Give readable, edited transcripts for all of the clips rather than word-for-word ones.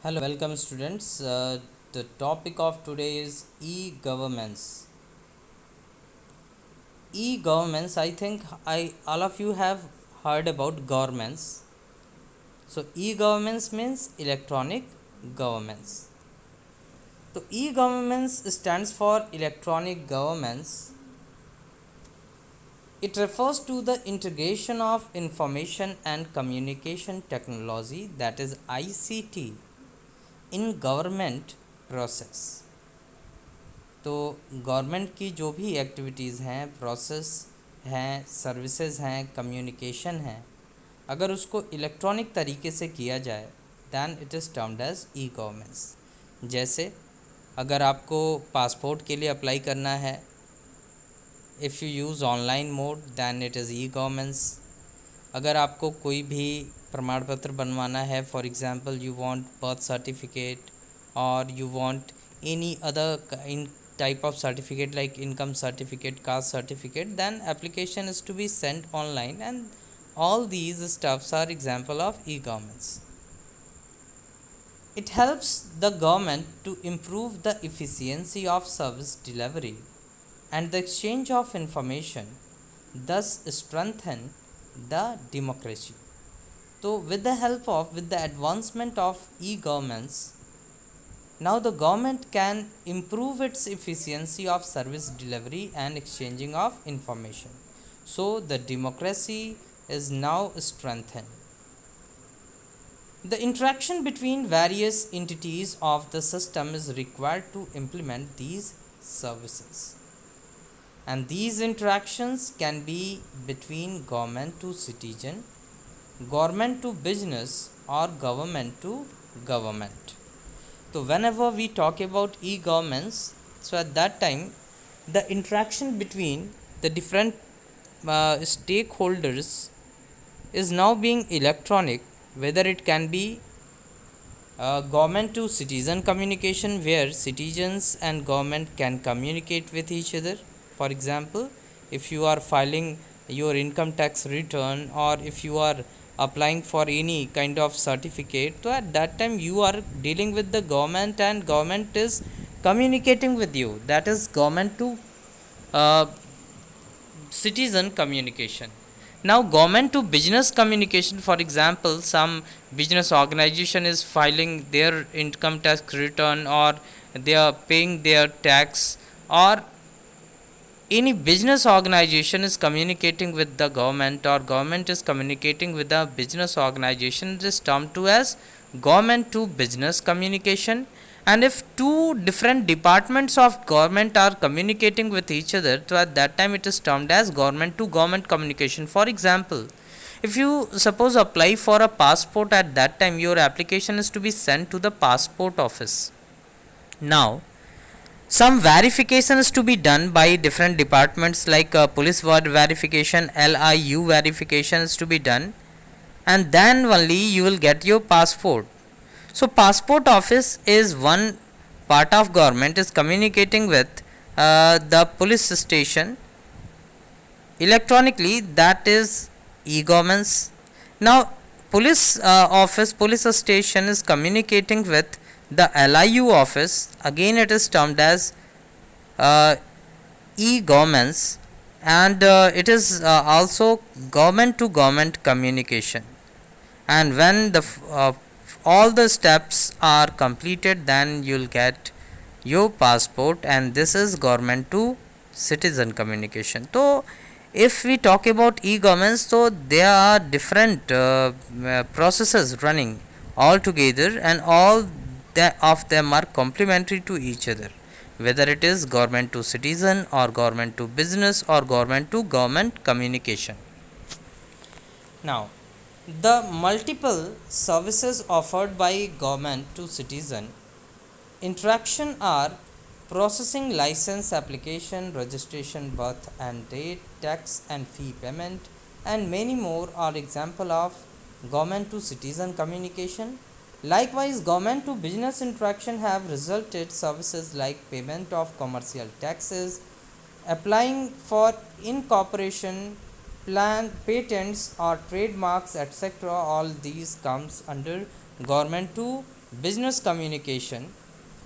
Hello, welcome students. The topic of today is e-governments. E-governments, I think I all of you have heard about governments. So e-governments means electronic governments. So e-governments stands for electronic governments. It refers to the integration of information and communication technology, that is ICT, in government process. तो government की जो भी activities हैं, process हैं, services हैं, communication हैं, अगर उसको इलेक्ट्रॉनिक तरीके से किया जाए then it is termed as e governance. जैसे अगर आपको पासपोर्ट के लिए अप्लाई करना है, if you use online mode then it is e governance. अगर आपको कोई भी प्रमाण पत्र बनवाना है, for example you want birth certificate और you want any other type of certificate like income certificate, caste certificate, then application is to be sent online, and all these stuffs are example of e-governments. It helps the government to improve the efficiency of service delivery and the exchange of information, thus strengthen the democracy. So with the advancement of e-governments, now the government can improve its efficiency of service delivery and exchanging of information. So the democracy is now strengthened. The interaction between various entities of the system is required to implement these services. And these interactions can be between government to citizen, government to business, or government to government. So whenever we talk about e-governments, so at that time the interaction between the different stakeholders is now being electronic, whether it can be government to citizen communication, where citizens and government can communicate with each other. For example, if you are filing your income tax return, or if you are applying for any kind of certificate, so at that time you are dealing with the government and government is communicating with you, that is government to uh, citizen communication. Now government to business communication, for example, some business organization is filing their income tax return, or they are paying their tax, or any business organization is communicating with the government, or government is communicating with the business organization, it is termed to as government to business communication. And if two different departments of government are communicating with each other, so at that time it is termed as government to government communication. For example, if you suppose apply for a passport, at that time your application is to be sent to the passport office. Now some verification is to be done by different departments, like police verification, LIU verification is to be done, and then only you will get your passport. So passport office is one part of government is communicating with the police station electronically, that is e-governments. Now police office, police station is communicating with the LIU office, again it is termed as uh, e-governments, and it is also government to government communication. And when the all the steps are completed, then you will get your passport, and this is government to citizen communication. So if we talk about e-governments, so there are different processes running all together, and all of them are complementary to each other, whether it is government to citizen, or government to business, or government to government communication. Now the multiple services offered by government to citizen interaction are processing license application, registration, birth and date, tax and fee payment, and many more are example of government to citizen communication. Likewise, government to business interaction have resulted services like payment of commercial taxes, applying for incorporation, plan patents or trademarks, etc. All these comes under government to business communication.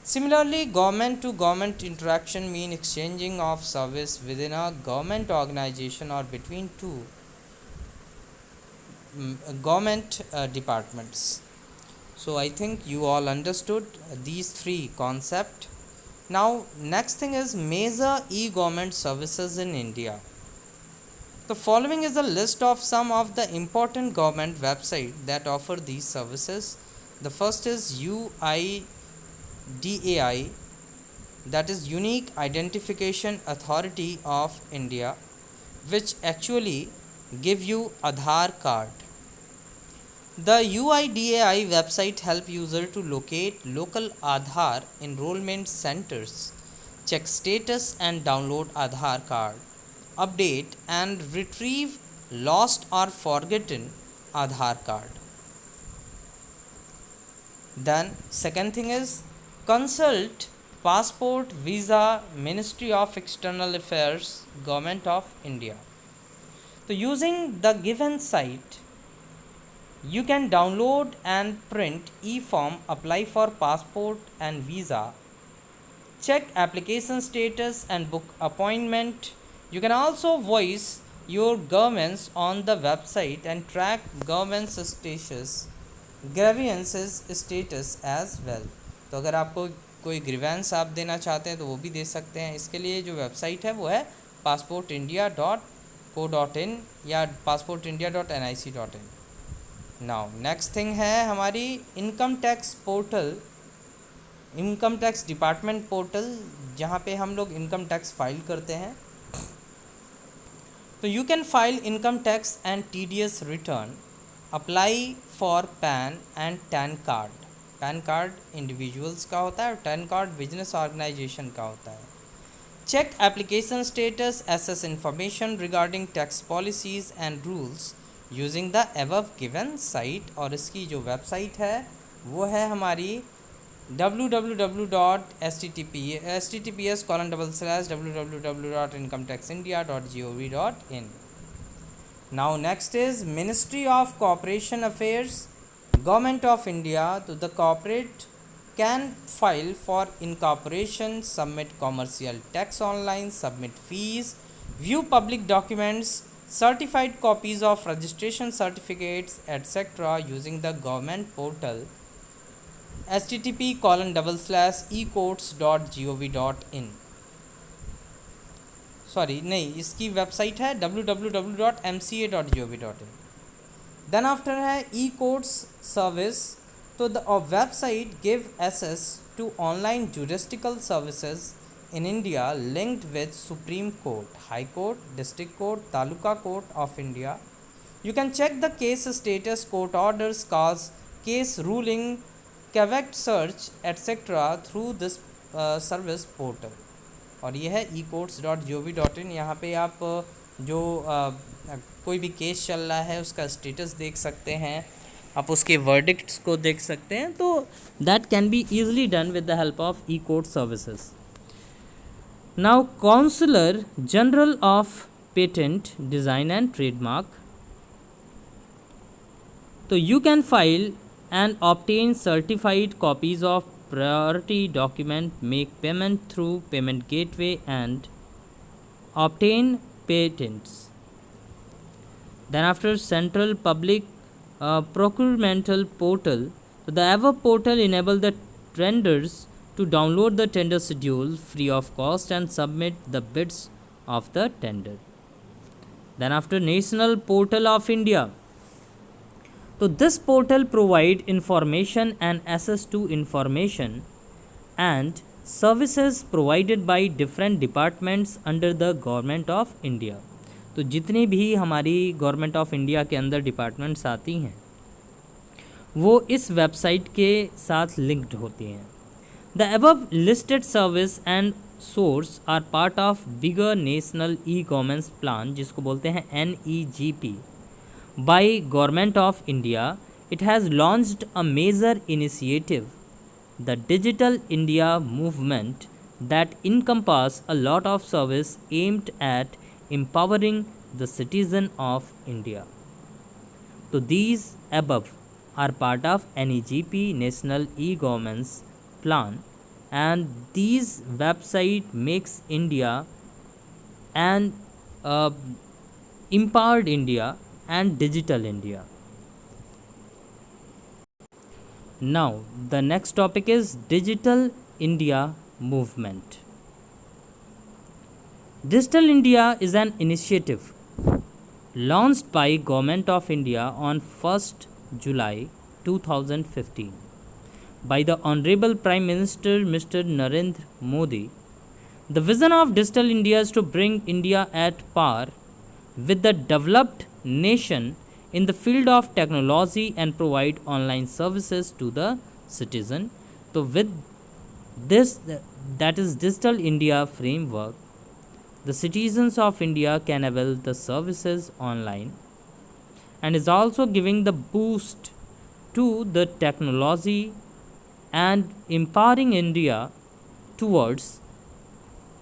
Similarly, government to government interaction mean exchanging of service within a government organization or between two government departments. So I think you all understood these three concepts. Now next thing is major e-government services in India. The following is a list of some of the important government websites that offer these services. The first is UIDAI, that is Unique Identification Authority of India, which actually give you Aadhaar card. The UIDAI website help user to locate local Aadhaar enrollment centers, check status and download Aadhaar card, update and retrieve lost or forgotten Aadhaar card. Then second thing is consult passport, visa, Ministry of External Affairs, Government of India. So using the given site, you can download and print e-form, apply for passport and visa, check application status and book appointment. You can also voice your governments on the website and track government's status, grievances status as well. तो अगर आपको कोई grievance आप देना चाहते हैं तो वो भी दे सकते हैं. इसके लिए जो वेबसाइट है वो है passportindia.co.in या passportindia.nic.in. नाउ नेक्स्ट थिंग है हमारी income tax portal, income tax department portal, जहाँ पे हम लोग इनकम टैक्स फाइल करते हैं. तो you can file income tax and TDS return, apply for pan and tan card. Pan card individuals का होता है और टैन कार्ड बिजनेस ऑर्गेनाइजेशन का होता है. Check application status, access information regarding tax policies and rules using the above given site. और इसकी जो वेबसाइट है वो है हमारी www.https://www.incometaxindia.gov.in. Now next is Ministry of Corporation Affairs, Government of India. To the corporate can file for incorporation, submit commercial tax online, submit fees, view public documents, certified copies of registration certificates, etc. using the government portal http://ecourts.gov.in. Sorry नहीं, इसकी website है www.mca.gov.in. Then after है e courts service. तो the website give access to online judicial services in India linked with Supreme Court, High Court, District Court, Taluka Court of India. You can check the case status, court orders, cause, case ruling, caveat search, etc. through this service portal. और ये है ecourts.gov.in. यहाँ पे आप जो कोई भी case चल रहा है उसका स्टेटस देख सकते हैं, आप उसके वर्डिक्ट्स को देख सकते हैं. तो that can be easily done with the help of E court services. Now Consular General of Patent, Design and Trademark. So you can file and obtain certified copies of priority document, make payment through payment gateway and obtain patents. Then after Central Public Procuremental Portal. So the above portal enable the tenders to download the tender schedule free of cost and submit the bids of the tender. Then after National Portal of India. So this portal provide information and access to information and services provided by different departments under the Government of India. तो जितनी भी हमारी government of India के अंदर departments आती हैं वो इस वेबसाइट के साथ लिंक्ड होती हैं. The above listed service and source are part of bigger national e-governance plan जिसको बोलते हैं NEGP by Government of India. It has launched a major initiative, the Digital India movement, that encompass a lot of service aimed at empowering the citizen of India. So these above are part of NEGP, National E-Governance Plan, and these website makes India an uh, empowered India and digital India. Now the next topic is Digital India movement. Digital India is an initiative launched by Government of India on 1st July 2015 by the Honorable Prime Minister Mr. Narendra Modi. The vision of Digital India is to bring India at par with the developed nation in the field of technology and provide online services to the citizen. So with this, that is Digital India framework, the citizens of India can avail the services online, and is also giving the boost to the technology and empowering India towards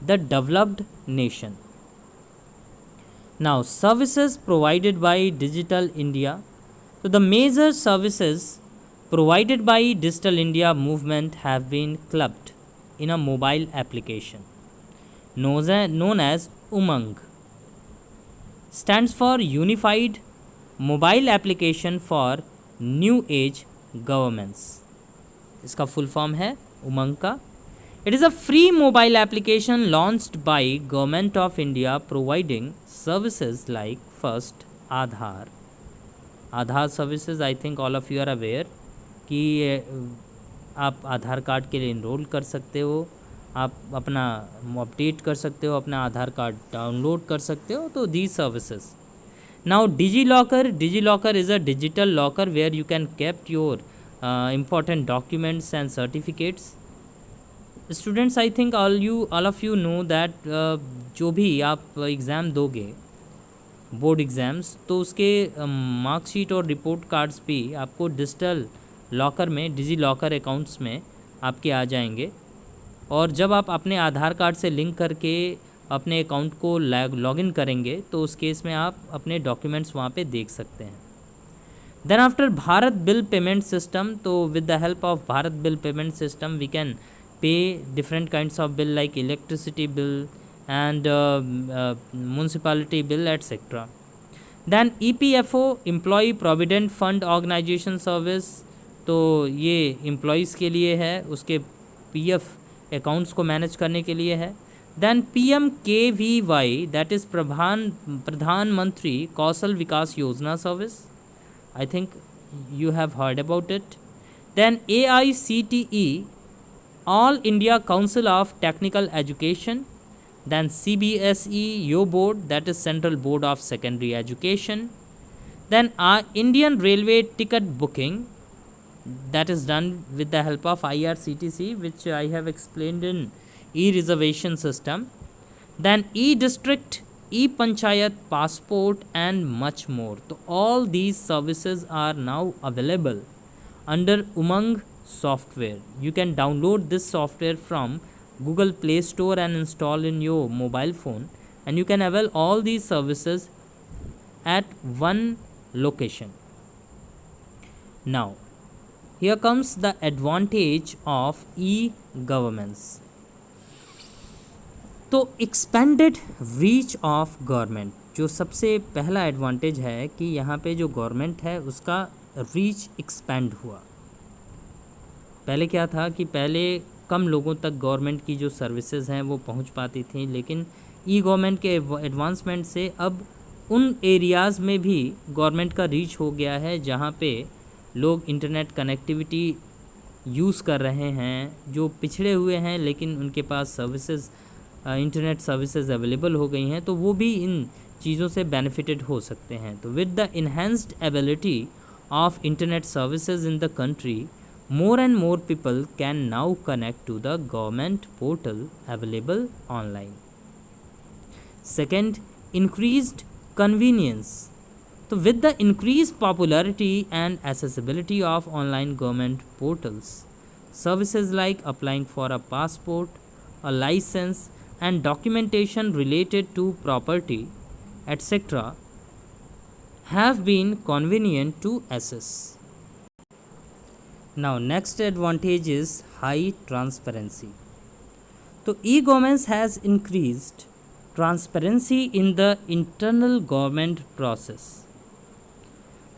the developed nation. Now, services provided by Digital India. So the major services provided by Digital India movement have been clubbed in a mobile application known as Umang. Stands for Unified Mobile Application for New Age Governments. इसका full form है उमंग का. It is a free mobile application launched by Government of India providing services like first Aadhaar services. I think all of you are aware कि आप आधार card के लिए enrol कर सकते हो, आप अपना अपडेट कर सकते हो, अपना आधार कार्ड डाउनलोड कर सकते हो. तो these services. Now DigiLocker is a digital locker where you can keep your important documents and certificates. Students, I think all of you know that जो भी आप एग्ज़ाम दोगे बोर्ड एग्ज़ाम्स, तो उसके मार्कशीट और रिपोर्ट कार्ड्स भी आपको digital locker में, डिजी लॉकर अकाउंट्स में आपके आ जाएंगे. और जब आप अपने आधार कार्ड से लिंक करके अपने अकाउंट को लॉगिन करेंगे तो उस केस में आप अपने डॉक्यूमेंट्स वहाँ पे देख सकते हैं. Then after Bharat bill payment system, तो with the help of Bharat bill payment system we can pay different kinds of bill like electricity bill and municipality bill etc. Then EPFO, Employee Provident Fund Organization Service, तो ये employees के लिए है, उसके PF accounts को manage करने के लिए है. देन PMKVY, दैट इज़ प्रधानमंत्री कौशल विकास योजना service. I think you have heard about it. Then AICTE, All India Council of Technical Education. Then CBSE Yo Board, that is Central Board of Secondary Education. Then Indian Railway Ticket Booking, that is done with the help of IRCTC, which I have explained in e-reservation system. Then e-district, e-panchayat, passport and much more. So all these services are now available under Umang software. You can download this software from Google Play Store and install in your mobile phone, and you can avail all these services at one location. Now here comes the advantage of e-governments. तो expanded reach of government, जो सबसे पहला advantage है कि यहाँ पे जो government है उसका रीच एक्सपेंड हुआ. पहले क्या था कि पहले कम लोगों तक गवर्नमेंट की जो सर्विसेज हैं वो पहुंच पाती थी, लेकिन ई गवर्नमेंट के एडवांसमेंट से अब उन एरियाज़ में भी गवर्नमेंट का रीच हो गया है जहां पे लोग इंटरनेट कनेक्टिविटी यूज़ कर रहे हैं, जो पिछड़े हुए हैं लेकिन उनके पास सर्विसेज, इंटरनेट सर्विसेज अवेलेबल हो गई हैं, तो वो भी इन चीज़ों से बेनिफिटेड हो सकते हैं. तो with the enhanced ability of internet services in the country, more and more people can now connect to the government portal available online. Second, increased convenience. So with the increased popularity and accessibility of online government portals, services like applying for a passport, a license and documentation related to property etc. have been convenient to access. Now next advantage is high transparency. So e-governance has increased transparency in the internal government process.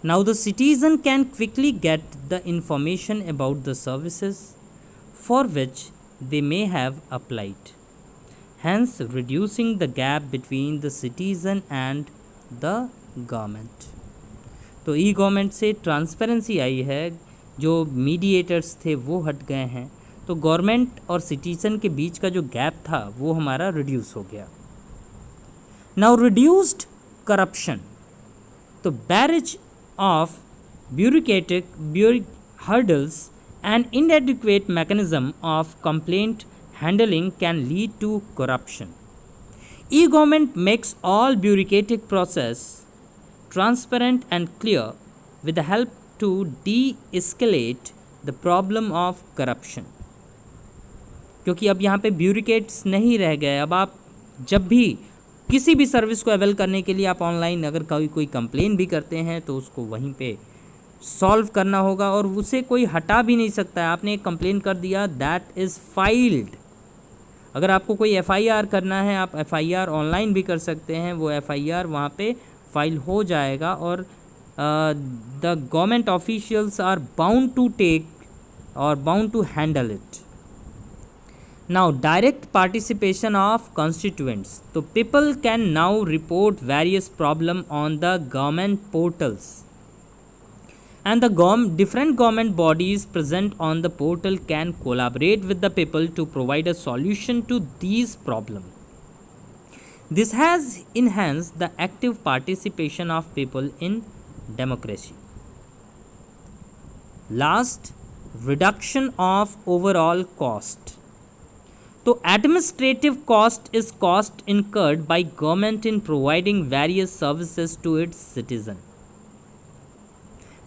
Now the citizen can quickly get the information about the services for which they may have applied, hence reducing the gap between the citizen and the government. तो ई government से transparency आई है, जो mediators थे वो हट गए हैं, तो गवर्नमेंट और सिटीजन के बीच का जो गैप था वो हमारा रिड्यूस हो गया. Now reduced corruption. तो barrage of bureaucratic hurdles and inadequate mechanism of complaint handling can lead to corruption. E-government makes all bureaucratic process transparent and clear with the help to de-escalate the problem of corruption. क्योंकि अब यहाँ पे bureaucrats नहीं रह गए. अब आप जब भी किसी भी सर्विस को अवेल करने के लिए आप ऑनलाइन अगर कोई कंप्लेन भी करते हैं तो उसको वहीं पे सॉल्व करना होगा और उसे कोई हटा भी नहीं सकता है. आपने एक कंप्लेन कर दिया, दैट इज़ फाइल्ड. अगर आपको कोई एफआईआर करना है, आप एफआईआर ऑनलाइन भी कर सकते हैं, वो एफआईआर वहाँ पे फाइल हो जाएगा और the government officials are bound to take और bound to handle it. Now direct participation of constituents. तो people can now report various problem on the government portals and the different government bodies present on the portal can collaborate with the people to provide a solution to these problems. This has enhanced the active participation of people in democracy. Last, reduction of overall cost. So administrative cost is cost incurred by government in providing various services to its citizen.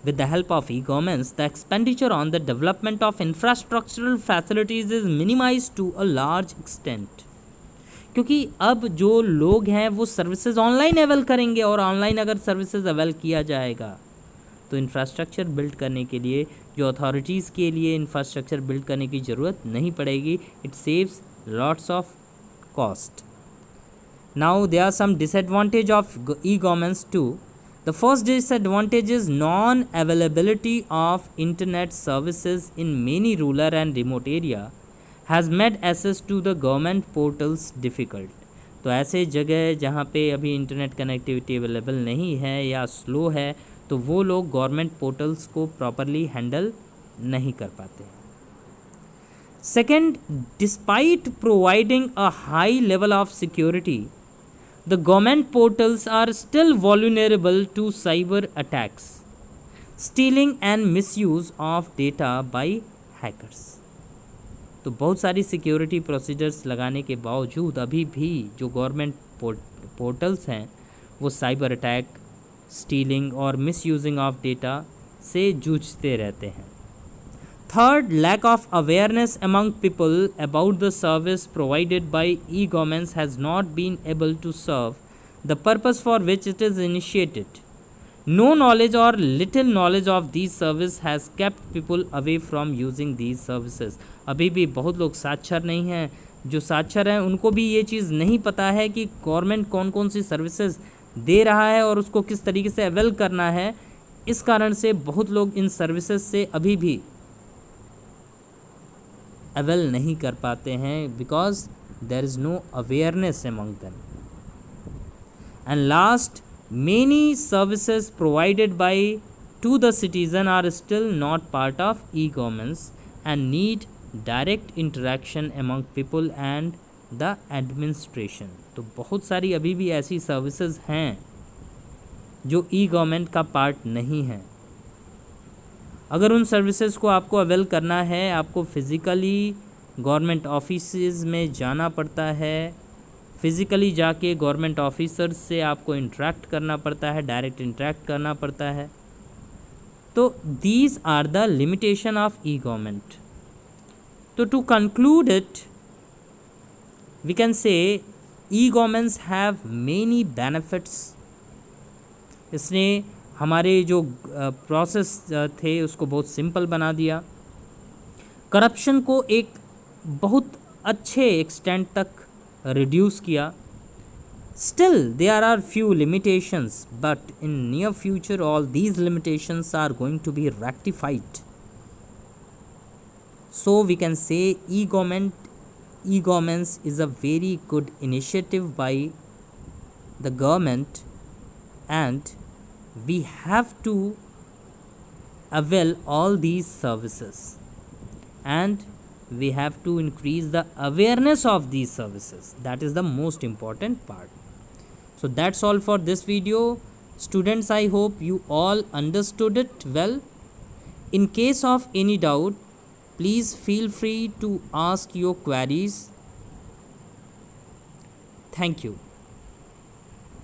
With the help of e-governance, the expenditure on the development of infrastructural facilities is minimized to a large extent. क्योंकि अब जो लोग हैं वो services online avail करेंगे और online अगर services avail किया जाएगा तो इंफ्रास्ट्रक्चर बिल्ड करने के लिए जो अथॉरिटीज़ के लिए इंफ्रास्ट्रक्चर बिल्ड करने की ज़रूरत नहीं पड़ेगी. It saves lots of cost. Now there are some disadvantage of e-governance too. The first disadvantage is non-availability of internet services in many rural and remote area has made access to the government portals difficult. तो ऐसे जगह जहाँ पे अभी internet connectivity available नहीं है या slow है तो वो लोग गवर्नमेंट पोर्टल्स को प्रॉपरली हैंडल नहीं कर पाते. Second, despite providing a high level of security, the government portals are still vulnerable to cyber attacks, stealing and misuse of data by hackers. तो बहुत सारी सिक्योरिटी प्रोसीजर्स लगाने के बावजूद अभी भी जो गवर्नमेंट पोर्टल्स हैं वो साइबर अटैक, स्टीलिंग और मिसयूजिंग ऑफ डेटा से जूझते रहते हैं. Third, lack of awareness among people about the service provided by e-governance has not been able to serve the purpose for which it is initiated. No knowledge or little knowledge of these services has kept people away from using these services. अभी भी बहुत लोग साक्षर नहीं हैं. जो साक्षर हैं उनको भी ये चीज़ नहीं पता है कि गवर्नमेंट कौन कौन सी सर्विसेज दे रहा है और उसको किस तरीके से अवेल करना है. इस कारण से बहुत लोग इन सर्विसेज से अभी भी अवेल नहीं कर पाते हैं because there is no awareness among them. And last, many services provided by to the citizen are still not part of e-governance and need direct interaction among people and the administration. तो बहुत सारी अभी भी ऐसी services हैं जो ई-गवर्नमेंट का part नहीं है. अगर उन सर्विसेज को आपको अवेल करना है आपको फ़िज़िकली गवर्नमेंट ऑफिसेज में जाना पड़ता है. फ़िज़िकली जाके गवर्नमेंट ऑफिसर्स से आपको इंटरेक्ट करना पड़ता है, डायरेक्ट इंटरेक्ट करना पड़ता है. तो these are the limitation of e government. तो to conclude it we can say e governance have many benefits. इसने हमारे जो प्रोसेस थे उसको बहुत सिंपल बना दिया. करप्शन को एक बहुत अच्छे एक्सटेंट तक रिड्यूस किया. Still, there are few limitations, but in near future, all these limitations are going to be rectified. So we can say e-governance is a very good initiative by the government, and we have to avail all these services, and we have to increase the awareness of these services. That is the most important part. So that's all for this video. Students, I hope you all understood it well. In case of any doubt, please feel free to ask your queries. Thank you.